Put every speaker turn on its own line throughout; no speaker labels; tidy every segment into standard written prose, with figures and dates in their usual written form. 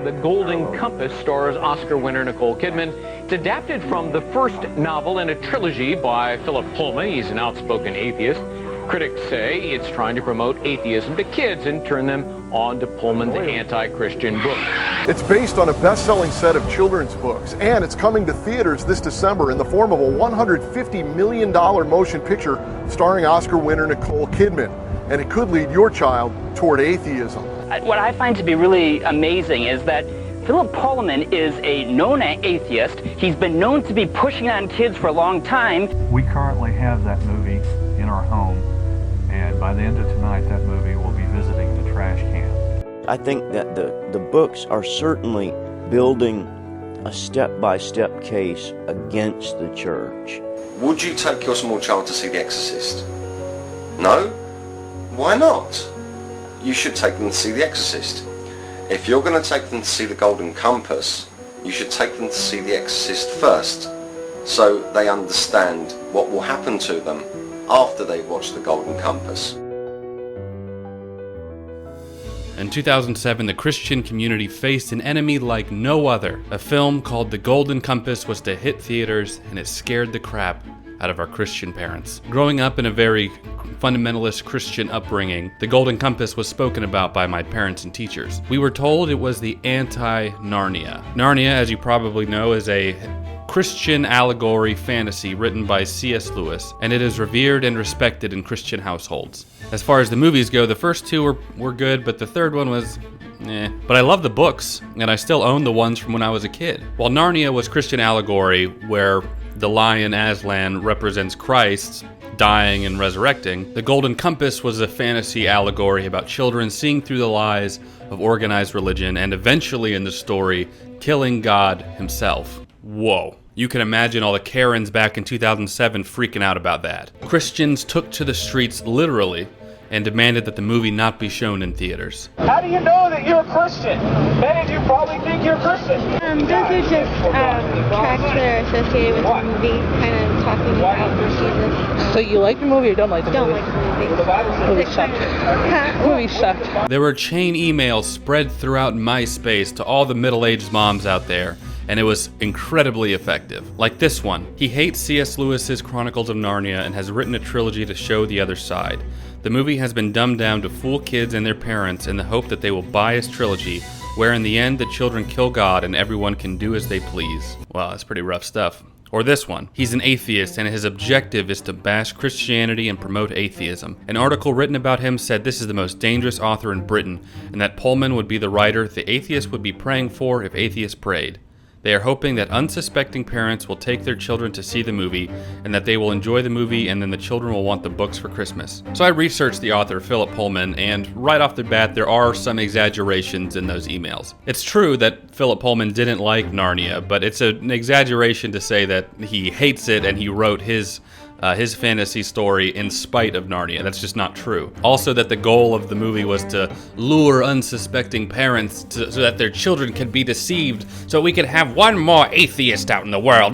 The Golden Compass stars Oscar winner Nicole Kidman. It's adapted from the first novel in a trilogy by Philip Pullman. He's an outspoken atheist. Critics say it's trying to promote atheism to kids and turn them on to Pullman's anti-Christian book.
It's based on a best-selling set of children's books, and it's coming to theaters this December in the form of a $150 million motion picture starring Oscar winner Nicole Kidman. And it could lead your child toward atheism.
What I find to be really amazing is that Philip Pullman is a known atheist. He's been known to be pushing on kids for a long time.
We currently have that movie in our home, and by the end of tonight, that movie will be visiting the trash can.
I think that the books are certainly building a step-by-step case against the church.
Would you take your small child to see The Exorcist? No? Why not? You should take them to see The Exorcist. If you're going to take them to see The Golden Compass, you should take them to see The Exorcist first, so they understand what will happen to them after they've watched The Golden Compass.
In 2007, the Christian community faced an enemy like no other. A film called The Golden Compass was to hit theaters, and it scared the crap out of our Christian parents. Growing up in a very fundamentalist Christian upbringing, The Golden Compass was spoken about by my parents and teachers. We were told it was the anti-Narnia. Narnia, as you probably know, is a Christian allegory fantasy written by C.S. Lewis, and it is revered and respected in Christian households. As far as the movies go, the first two were good, but the third one was But I love the books, and I still own the ones from when I was a kid. While Narnia was Christian allegory, where the lion Aslan represents Christ dying and resurrecting, The Golden Compass was a fantasy allegory about children seeing through the lies of organized religion and eventually in the story killing God himself. Whoa. You can imagine all the Karens back in 2007 freaking out about that. Christians took to the streets literally and demanded that the movie not be shown in theaters.
How do you know that you're a Christian? Many of you probably think you're a Christian.
Those are just tracks that are associated with the movie, kind of talking about Jesus.
So you like the movie or don't like the movie?
Don't like the movie.
Movie sucked. Movie sucked.
There were chain emails spread throughout MySpace to all the middle-aged moms out there, and it was incredibly effective. Like this one. He hates C.S. Lewis's Chronicles of Narnia and has written a trilogy to show the other side. The movie has been dumbed down to fool kids and their parents in the hope that they will buy his trilogy, where in the end the children kill God and everyone can do as they please. Wow, that's pretty rough stuff. Or this one. He's an atheist and his objective is to bash Christianity and promote atheism. An article written about him said this is the most dangerous author in Britain, and that Pullman would be the writer the atheist would be praying for if atheists prayed. They are hoping that unsuspecting parents will take their children to see the movie and that they will enjoy the movie and then the children will want the books for Christmas. So I researched the author, Philip Pullman, and right off the bat there are some exaggerations in those emails. It's true that Philip Pullman didn't like Narnia, but it's an exaggeration to say that he hates it and he wrote his fantasy story in spite of Narnia. That's just not true. Also that the goal of the movie was to lure unsuspecting parents so that their children could be deceived so we could have one more atheist out in the world.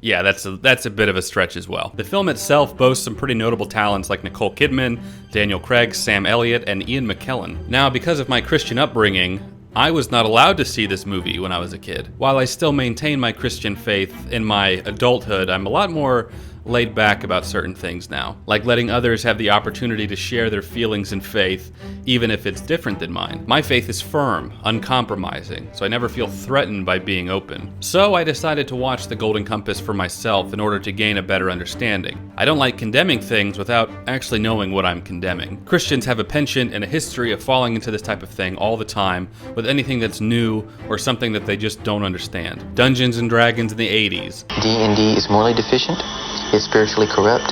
Yeah, that's a bit of a stretch as well. The film itself boasts some pretty notable talents like Nicole Kidman, Daniel Craig, Sam Elliott, and Ian McKellen. Now, because of my Christian upbringing, I was not allowed to see this movie when I was a kid. While I still maintain my Christian faith in my adulthood, I'm a lot more laid back about certain things now, like letting others have the opportunity to share their feelings and faith, even if it's different than mine. My faith is firm, uncompromising, so I never feel threatened by being open. So I decided to watch The Golden Compass for myself in order to gain a better understanding. I don't like condemning things without actually knowing what I'm condemning. Christians have a penchant and a history of falling into this type of thing all the time with anything that's new or something that they just don't understand. Dungeons and Dragons in the 80s.
D&D is morally deficient. It's spiritually corrupt.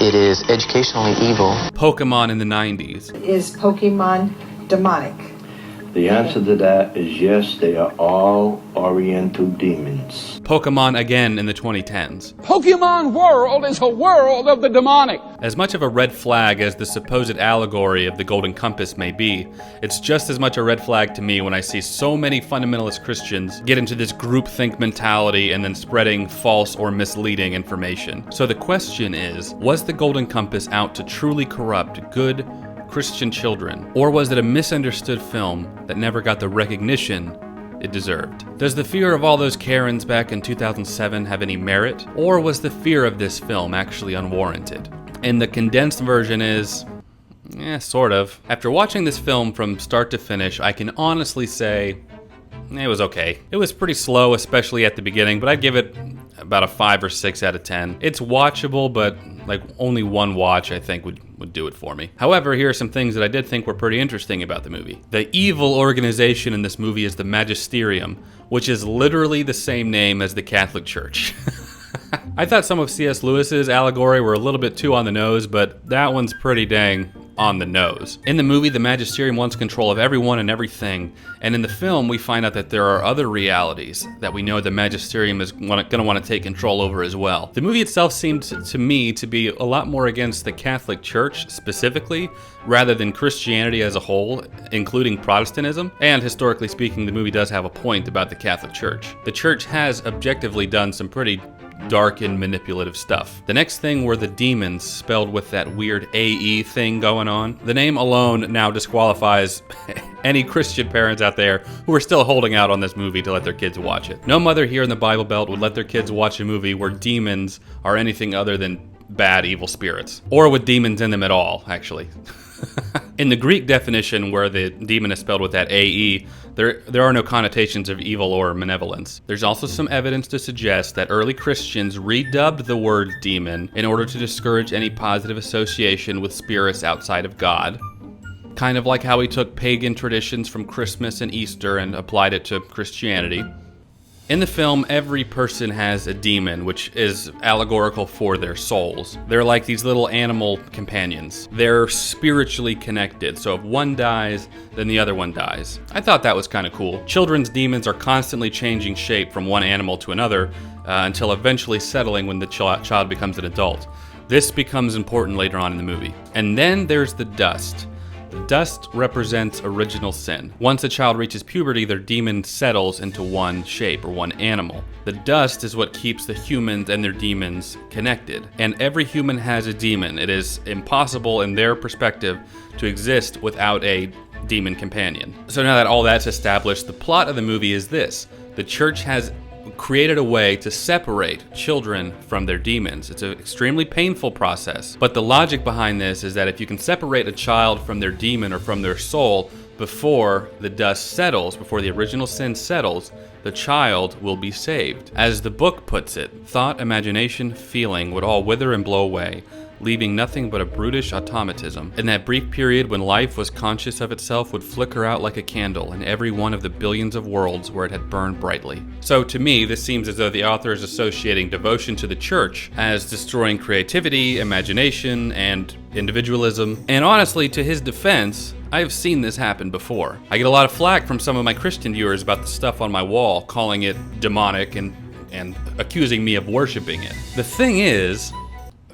It is educationally evil.
Pokemon in the 90s.
Is Pokemon demonic?
The answer to that is yes, they are all Oriental demons.
Pokemon again in the 2010s.
Pokemon world is a world of the demonic.
As much of a red flag as the supposed allegory of the Golden Compass may be, it's just as much a red flag to me when I see so many fundamentalist Christians get into this groupthink mentality and then spreading false or misleading information. So the question is, was the Golden Compass out to truly corrupt good Christian children? Or was it a misunderstood film that never got the recognition it deserved? Does the fear of all those Karens back in 2007 have any merit? Or was the fear of this film actually unwarranted? And the condensed version is, sort of. After watching this film from start to finish, I can honestly say it was okay. It was pretty slow, especially at the beginning, but I'd give it about a 5 or 6 out of 10. It's watchable, but like only one watch I think would do it for me. However, here are some things that I did think were pretty interesting about the movie. The evil organization in this movie is the Magisterium, which is literally the same name as the Catholic Church. I thought some of C.S. Lewis's allegory were a little bit too on the nose, but that one's pretty dang on the nose. In the movie, the Magisterium wants control of everyone and everything, and in the film, we find out that there are other realities that we know the Magisterium is going to want to take control over as well. The movie itself seemed to me to be a lot more against the Catholic Church specifically, rather than Christianity as a whole, including Protestantism. And historically speaking, the movie does have a point about the Catholic Church. The Church has objectively done some pretty dark and manipulative stuff. The next thing were the demons, spelled with that weird AE thing going on. The name alone now disqualifies any Christian parents out there who are still holding out on this movie to let their kids watch it. No mother here in the Bible Belt would let their kids watch a movie where demons are anything other than bad, evil spirits. Or with demons in them at all, actually. In the Greek definition, where the demon is spelled with that AE, there are no connotations of evil or malevolence. There's also some evidence to suggest that early Christians redubbed the word demon in order to discourage any positive association with spirits outside of God. Kind of like how we took pagan traditions from Christmas and Easter and applied it to Christianity. In the film, every person has a demon, which is allegorical for their souls. They're like these little animal companions. They're spiritually connected, so if one dies, then the other one dies. I thought that was kind of cool. Children's demons are constantly changing shape from one animal to another until eventually settling when the child becomes an adult. This becomes important later on in the movie. And then there's the dust. The dust represents original sin. Once a child reaches puberty, their demon settles into one shape or one animal. The dust is what keeps the humans and their demons connected. And every human has a demon. It is impossible in their perspective to exist without a demon companion. So now that all that's established, the plot of the movie is this. The church has created a way to separate children from their demons. It's an extremely painful process, but the logic behind this is that if you can separate a child from their demon or from their soul before the dust settles, before the original sin settles, the child will be saved. As the book puts it, thought, imagination, feeling would all wither and blow away, leaving nothing but a brutish automatism. In that brief period when life was conscious of itself would flicker out like a candle in every one of the billions of worlds where it had burned brightly. So to me, this seems as though the author is associating devotion to the church as destroying creativity, imagination, and individualism. And honestly, to his defense, I've seen this happen before. I get a lot of flack from some of my Christian viewers about the stuff on my wall, calling it demonic and accusing me of worshiping it. The thing is,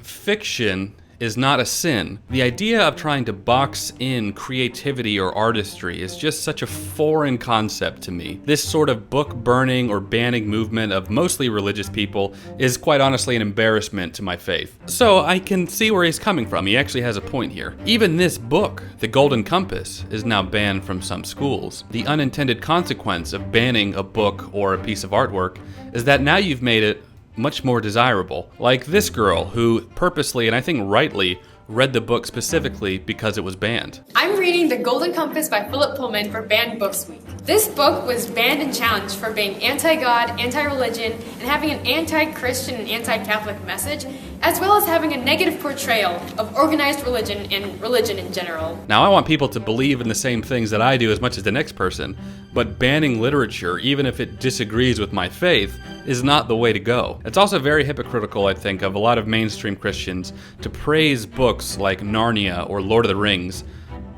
fiction is not a sin. The idea of trying to box in creativity or artistry is just such a foreign concept to me. This sort of book burning or banning movement of mostly religious people is quite honestly an embarrassment to my faith. So I can see where he's coming from. He actually has a point here. Even this book, The Golden Compass, is now banned from some schools. The unintended consequence of banning a book or a piece of artwork is that now you've made it much more desirable. Like this girl who purposely, and I think rightly, read the book specifically because it was banned.
I'm reading The Golden Compass by Philip Pullman for Banned Books Week. This book was banned and challenged for being anti-God, anti-religion, and having an anti-Christian and anti-Catholic message, as well as having a negative portrayal of organized religion and religion in general.
Now, I want people to believe in the same things that I do as much as the next person, but banning literature, even if it disagrees with my faith, is not the way to go. It's also very hypocritical, I think, of a lot of mainstream Christians to praise books like Narnia or Lord of the Rings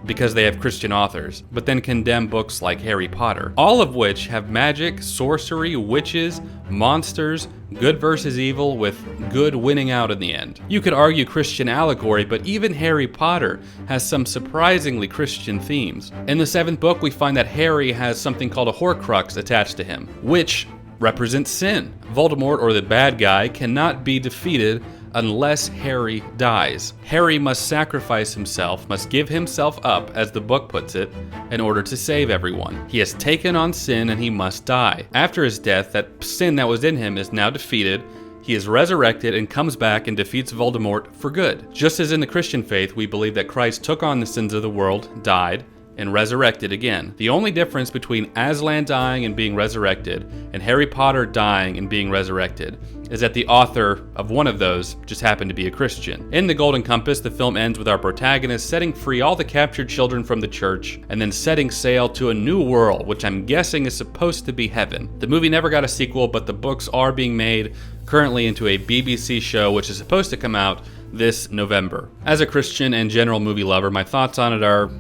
because they have Christian authors, but then condemn books like Harry Potter, all of which have magic, sorcery, witches, monsters, good versus evil, with good winning out in the end. You could argue Christian allegory, but even Harry Potter has some surprisingly Christian themes. In the 7th book, we find that Harry has something called a Horcrux attached to him, which represents sin. Voldemort, or the bad guy, cannot be defeated unless Harry dies. Harry must sacrifice himself, must give himself up, as the book puts it, in order to save everyone. He has taken on sin and he must die. After his death, that sin that was in him is now defeated. He is resurrected and comes back and defeats Voldemort for good. Just as in the Christian faith, we believe that Christ took on the sins of the world, died, and resurrected again. The only difference between Aslan dying and being resurrected and Harry Potter dying and being resurrected is that the author of one of those just happened to be a Christian. In The Golden Compass, the film ends with our protagonist setting free all the captured children from the church and then setting sail to a new world, which I'm guessing is supposed to be heaven. The movie never got a sequel, but the books are being made currently into a BBC show, which is supposed to come out this November. As a Christian and general movie lover, my thoughts on it are,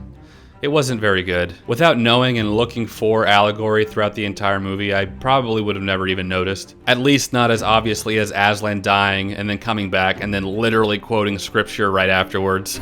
it wasn't very good. Without knowing and looking for allegory throughout the entire movie, I probably would have never even noticed. At least not as obviously as Aslan dying and then coming back and then literally quoting scripture right afterwards.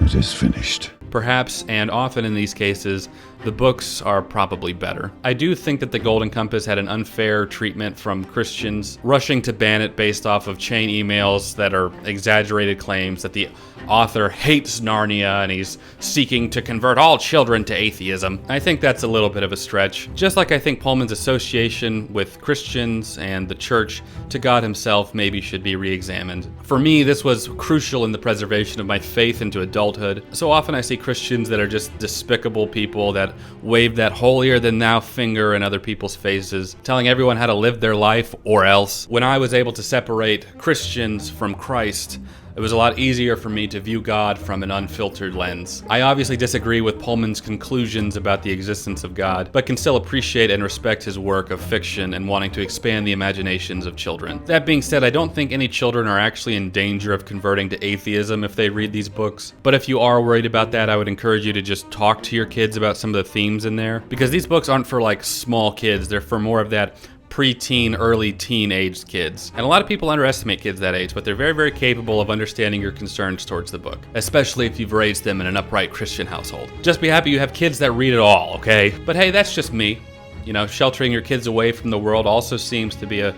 It is finished.
Perhaps, and often in these cases, the books are probably better. I do think that The Golden Compass had an unfair treatment from Christians, rushing to ban it based off of chain emails that are exaggerated claims that the author hates Narnia and he's seeking to convert all children to atheism. I think that's a little bit of a stretch. Just like I think Pullman's association with Christians and the church to God himself maybe should be re-examined. For me, this was crucial in the preservation of my faith into adulthood. So often I see Christians that are just despicable people that wave that holier-than-thou finger in other people's faces, telling everyone how to live their life or else. When I was able to separate Christians from Christ, it was a lot easier for me to view God from an unfiltered lens. I obviously disagree with Pullman's conclusions about the existence of God, but can still appreciate and respect his work of fiction and wanting to expand the imaginations of children. That being said, I don't think any children are actually in danger of converting to atheism if they read these books. But if you are worried about that, I would encourage you to just talk to your kids about some of the themes in there, because these books aren't for like small kids, they're for more of that pre-teen, early teen-aged kids. And a lot of people underestimate kids that age, but they're very, very capable of understanding your concerns towards the book, especially if you've raised them in an upright Christian household. Just be happy you have kids that read it all, okay? But hey, that's just me. You know, sheltering your kids away from the world also seems to be a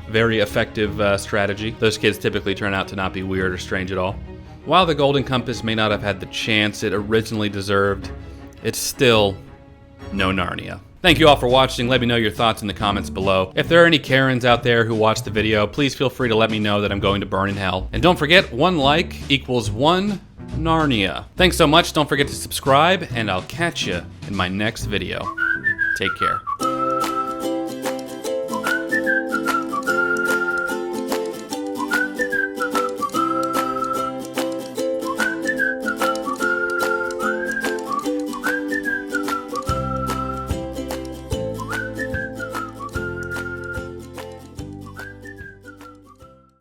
very effective strategy. Those kids typically turn out to not be weird or strange at all. While The Golden Compass may not have had the chance it originally deserved, it's still no Narnia. Thank you all for watching. Let me know your thoughts in the comments below. If there are any Karens out there who watch the video, please feel free to let me know that I'm going to burn in hell. And don't forget, 1 like equals 1 Narnia. Thanks so much. Don't forget to subscribe, and I'll catch you in my next video. Take care.